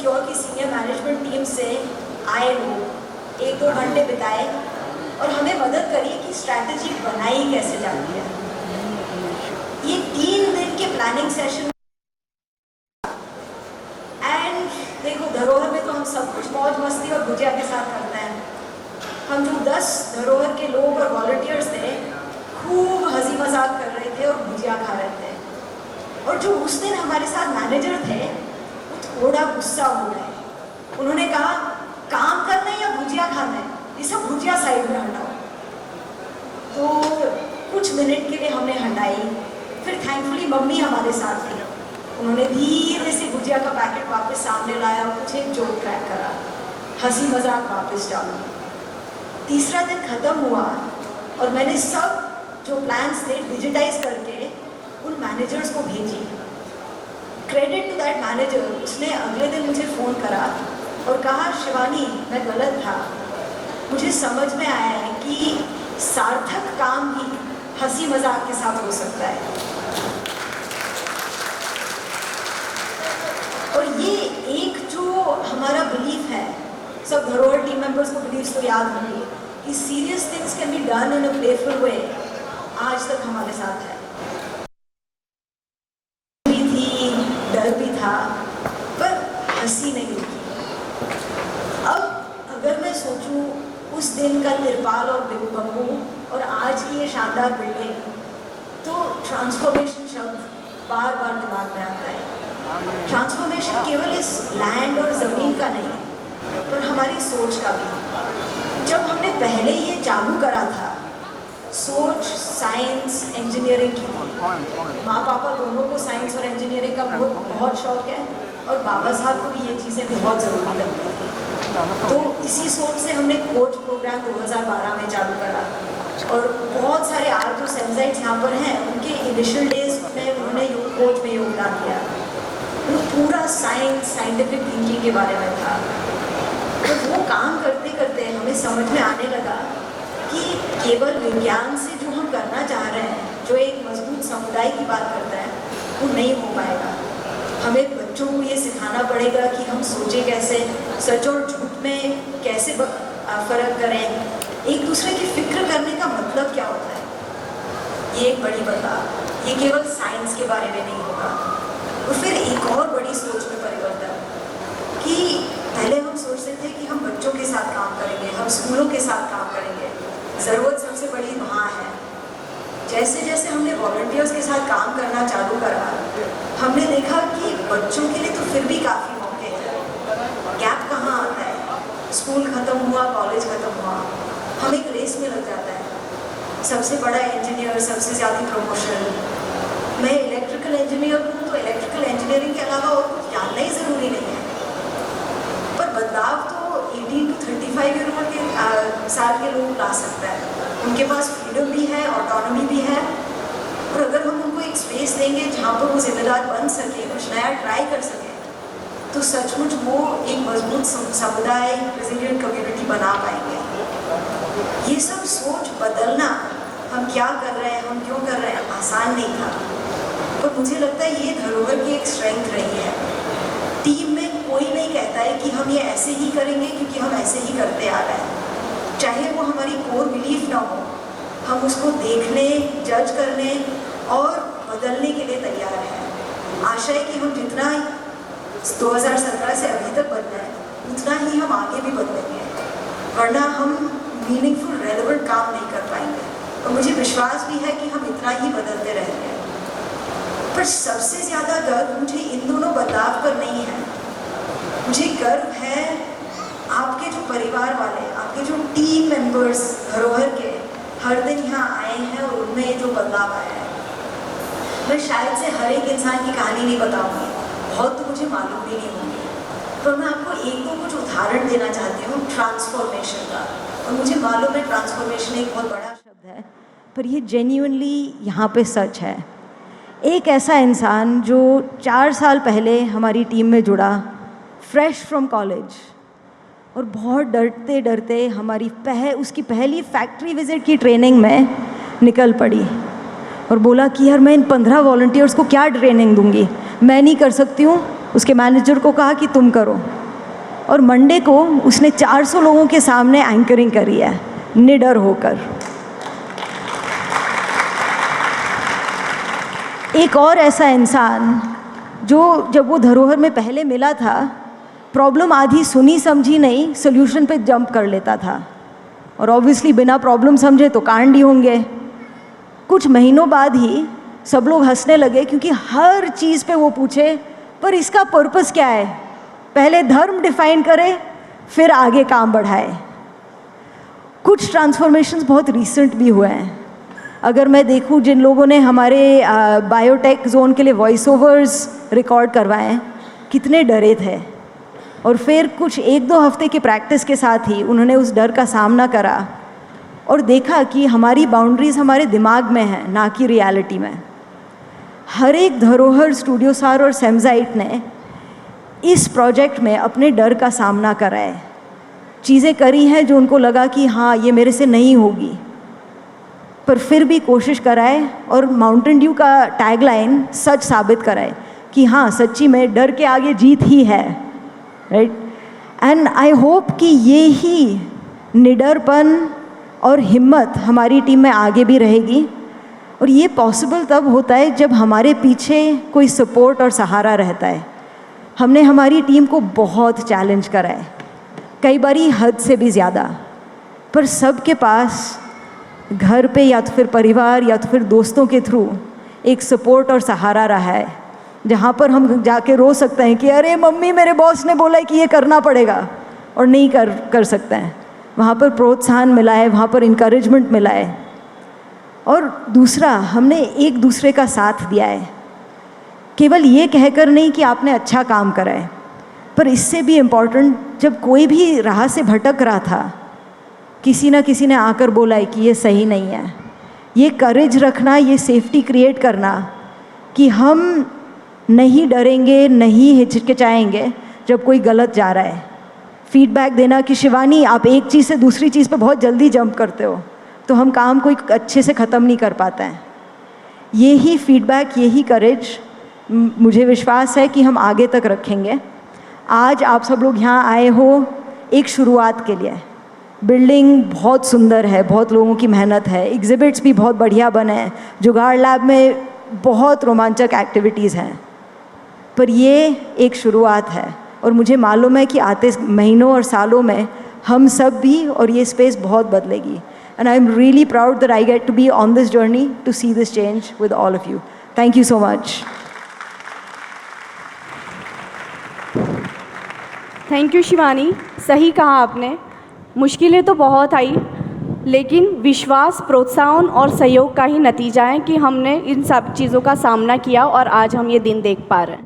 Secure की senior management team से आए लोग 1-2 घंटे बिताए और हमें मदद करी कि स्ट्रैटेजी बनाई कैसे जाती है। ये 3 दिन के प्लानिंग सेशन एंड देखो धरोहर में तो हम सब कुछ मौज मस्ती और गुजिया के साथ करते हैं। हम जो 10 धरोहर के लोग और वॉलंटियर्स थे खूब हंसी मजाक कर रहे थे और गुजिया खा रहे थे। और जो उस दिन हमारे साथ मैनेजर थे वो थोड़ा गुस्सा हो गए। उन्होंने कहा काम करना है या भुजिया खाना है, ये सब भुजिया साइड में हटाओ। तो कुछ मिनट के लिए हमने हटाई, फिर थैंकफुली मम्मी हमारे साथ थी। उन्होंने धीरे से भुजिया का पैकेट वापस सामने लाया और कुछ एक जोक क्रैक करा, हंसी मजाक वापस डाला। तीसरा दिन खत्म हुआ और मैंने सब जो प्लान्स थे डिजिटाइज करके उन मैनेजर्स को भेजी। क्रेडिट टू दैट मैनेजर, उसने अगले दिन मुझे फ़ोन करा और कहा शिवानी मैं गलत था, मुझे समझ में आया है कि सार्थक काम भी हंसी मजाक के साथ हो सकता है। और ये एक जो हमारा बिलीफ है, सब धरोहर टीम मेंबर्स को बिलीव्स तो याद होंगे कि serious things can be done in a playful way, आज तक हमारे साथ है। भी थी, डर भी था, पर हंसी नहीं रुकी। अब अगर मैं सोचूं उस दिन का तिरपाल और बम्बू और आज की ये शानदार बिल्डिंग, तो ट्रांसफॉर्मेशन शब्द बार बार दिमाग में आता है। ट्रांसफॉर्मेशन केवल इस लैंड और ज़मीन का नहीं, पर हमारी सोच का भी। जब हमने पहले ये चालू करा था, सोच साइंस इंजीनियरिंग की थी। माँ पापा दोनों को साइंस और इंजीनियरिंग का बहुत शौक है और बाबा साहब को भी ये चीज़ें बहुत ज़रूरी लगती थी। तो इसी सोच से हमने कोच प्रोग्राम 2012 में चालू करा और बहुत सारे आज जो सेंसाइट्स यहाँ पर हैं उनके इनिशियल डेज में उन्होंने कोच में योगदान दिया। वो पूरा साइंटिफिक थिंकिंग के बारे में था। तो वो काम करते करते हमें समझ में आने लगा कि केवल विज्ञान से जो हम करना चाह रहे हैं, जो एक मजबूत समुदाय की बात करता है, वो नहीं हो पाएगा। हमें बच्चों को ये सिखाना पड़ेगा कि हम सोचें कैसे, सच और झूठ में कैसे फ़र्क करें, एक दूसरे की फिक्र करने का मतलब क्या होता है। ये एक बड़ी बदलाव, ये केवल साइंस के बारे में नहीं होगा। और फिर एक और बड़ी सोच में परिवर्तन कि पहले हम सोचते थे कि हम बच्चों के साथ काम करेंगे, हम स्कूलों के साथ काम करेंगे, ज़रूरत सबसे बड़ी वहाँ है। जैसे जैसे हमने वॉलंटियर्स के साथ काम करना चालू करा, हमने देखा कि बच्चों के लिए तो फिर भी काफ़ी मौके हैं। गैप कहाँ आता है, स्कूल ख़त्म हुआ, कॉलेज ख़त्म हुआ, हम एक रेस में लग जाता है। सबसे बड़ा इंजीनियर, सबसे ज़्यादा प्रमोशन। मैं इलेक्ट्रिकल इंजीनियर हूँ तो इलेक्ट्रिकल इंजीनियरिंग के अलावा और कुछ जानना ही ज़रूरी नहीं है। पर बदलाव तो 18 to 35 ईयर उम्र के साल के लोग ला सकता है। उनके पास फ्रीडम भी है, ऑटोनॉमी भी है। और अगर हम उनको एक स्पेस देंगे जहाँ पर वो जिम्मेदार बन सके, कुछ नया ट्राई कर सके, तो सचमुच वो एक मजबूत समुदाय, रेजिलिएंट कम्युनिटी बना पाएंगे। ये सब सोच बदलना, हम क्या कर रहे हैं, हम क्यों कर रहे हैं, आसान नहीं था। पर मुझे लगता है ये धरोहर की एक स्ट्रेंथ रही है। टीम में कोई नहीं कहता है कि हम ये ऐसे ही करेंगे क्योंकि हम ऐसे ही करते आ रहे हैं। चाहे वो हमारी कोर बिलीफ ना हो, हम उसको देखने, जज करने और बदलने के लिए तैयार हैं। आशा है कि हम जितना 2017 से अभी तक बदला है, उतना ही हम आगे भी बदलेंगे, वरना हम मीनिंगफुल रेलेवेंट काम नहीं कर पाएंगे। और मुझे विश्वास भी है कि हम इतना ही बदलते रहेंगे। पर सबसे ज़्यादा गर्व मुझे इन दोनों बदलाव पर नहीं है। मुझे गर्व है आपके जो परिवार वाले, आपके जो टीम मेंबर्स धरोहर के हर दिन यहाँ आए हैं और उनमें ये जो बदलाव आया है। मैं शायद से हर एक इंसान की कहानी नहीं बताऊँगी, बहुत तो मुझे मालूम भी नहीं होगी, पर मैं आपको एक दो कुछ उदाहरण देना चाहती हूँ ट्रांसफॉर्मेशन का। और मुझे मालूम है ट्रांसफॉर्मेशन एक बहुत बड़ा शब्द है, पर ये जेन्युइनली यहाँ पे सच है। एक ऐसा इंसान जो 4 साल पहले हमारी टीम में जुड़ा, फ्रेश फ्रॉम कॉलेज, और बहुत डरते डरते हमारी उसकी पहली फैक्ट्री विज़िट की ट्रेनिंग में निकल पड़ी और बोला कि यार मैं इन 15 वॉलंटियर्स को क्या ट्रेनिंग दूंगी, मैं नहीं कर सकती हूँ, उसके मैनेजर को कहा कि तुम करो, और मंडे को उसने 400 लोगों के सामने एंकरिंग करी है निडर होकर। एक और ऐसा इंसान जो जब वो धरोहर में पहले मिला था, प्रॉब्लम आधी सुनी समझी नहीं, सोल्यूशन पे जंप कर लेता था, और ऑब्वियसली बिना प्रॉब्लम समझे तो कांड ही होंगे। कुछ महीनों बाद ही सब लोग हंसने लगे, क्योंकि हर चीज़ पे वो पूछे पर इसका पर्पस क्या है, पहले धर्म डिफाइन करे फिर आगे काम बढ़ाए। कुछ ट्रांसफॉर्मेशंस बहुत रीसेंट भी हुए हैं। अगर मैं देखूं, जिन लोगों ने हमारे बायोटेक जोन के लिए वॉइस ओवर्स रिकॉर्ड करवाए हैं, कितने डरे थे, और फिर कुछ 1-2 हफ्ते की प्रैक्टिस के साथ ही उन्होंने उस डर का सामना करा और देखा कि हमारी बाउंड्रीज़ हमारे दिमाग में हैं, ना कि रियलिटी में। हर एक धरोहर, स्टूडियो सार और सेमजाइट ने इस प्रोजेक्ट में अपने डर का सामना करा है, चीज़ें करी हैं जो उनको लगा कि हाँ ये मेरे से नहीं होगी, पर फिर भी कोशिश कराए, और माउंटेन ड्यू का टैगलाइन सच साबित कराए कि हाँ सच्ची में डर के आगे जीत ही है, राइट। एंड आई होप कि ये ही निडरपन और हिम्मत हमारी टीम में आगे भी रहेगी, और ये पॉसिबल तब होता है जब हमारे पीछे कोई सपोर्ट और सहारा रहता है। हमने हमारी टीम को बहुत चैलेंज करा है, कई बारी हद से भी ज़्यादा, पर सबके पास घर पे या तो फिर परिवार या तो फिर दोस्तों के थ्रू एक सपोर्ट और सहारा रहा है, जहाँ पर हम जाके रो सकते हैं कि अरे मम्मी मेरे बॉस ने बोला है कि ये करना पड़ेगा, और नहीं कर सकते हैं। वहाँ पर प्रोत्साहन मिला है, वहाँ पर इनकरेजमेंट मिला है। और दूसरा, हमने एक दूसरे का साथ दिया है, केवल ये कहकर नहीं कि आपने अच्छा काम करा है, पर इससे भी इम्पॉर्टेंट, जब कोई भी राह से भटक रहा था, किसी ना किसी ने आकर बोला है कि ये सही नहीं है। ये करेज रखना, ये सेफ्टी क्रिएट करना कि हम नहीं डरेंगे, नहीं हिचकिचाएंगे जब कोई गलत जा रहा है। फीडबैक देना कि शिवानी आप एक चीज़ से दूसरी चीज़ पे बहुत जल्दी जंप करते हो, तो हम काम कोई अच्छे से ख़त्म नहीं कर पाते हैं। यही फीडबैक, यही करेज मुझे विश्वास है कि हम आगे तक रखेंगे। आज आप सब लोग यहाँ आए हो एक शुरुआत के लिए। बिल्डिंग बहुत सुंदर है, बहुत लोगों की मेहनत है, एग्जिबिट्स भी बहुत बढ़िया बने हैं, जुगाड़ लैब में बहुत रोमांचक एक्टिविटीज़ हैं, पर ये एक शुरुआत है, और मुझे मालूम है कि आते महीनों और सालों में हम सब भी, और ये स्पेस बहुत बदलेगी। And I am really proud that I get to be on this journey to see this change with all of you. Thank you so much. Thank you Shivani, सही कहा आपने। मुश्किलें तो बहुत आई, लेकिन विश्वास, प्रोत्साहन और सहयोग का ही नतीजा है कि हमने इन सब चीज़ों का सामना किया और आज हम ये दिन देख पा रहे हैं।